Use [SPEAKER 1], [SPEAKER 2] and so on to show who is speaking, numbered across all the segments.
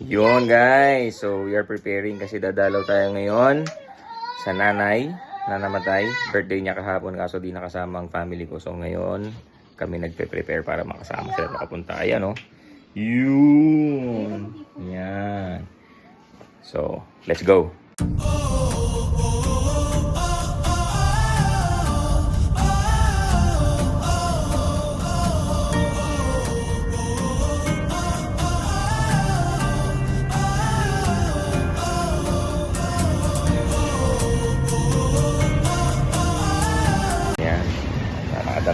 [SPEAKER 1] Yun guys, so we are preparing kasi dadalaw tayo ngayon sa nanay na namatay. Birthday niya kahapon kaso di nakasama ang family ko. So ngayon kami nagpe-prepare para makasama sila nakapunta. Ayan o. Yun. Yan. So, let's go.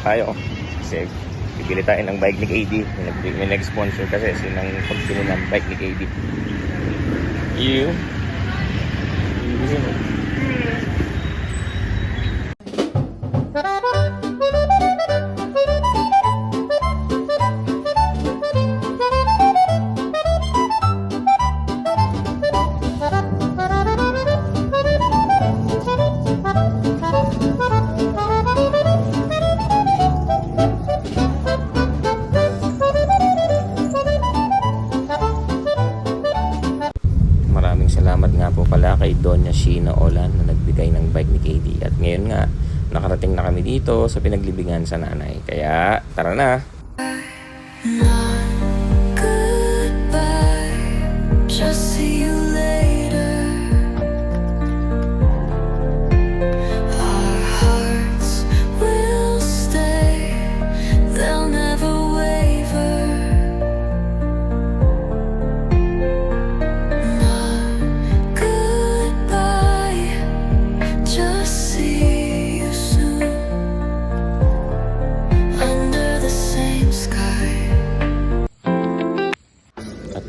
[SPEAKER 1] Tayo kasi bibili tayo ng bike ni KD. May nag-sponsor kasi silang pagbili ng bike ni KD. Salamat nga po pala kay Doña Sheena Olan na nagbigay ng bike ni KD. At ngayon nga, nakarating na kami dito sa pinaglibingan sa nanay. Kaya, tara na!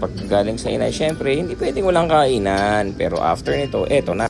[SPEAKER 1] Pag galing sa inay, syempre, hindi pwedeng walang kainan. Pero after nito, eto na.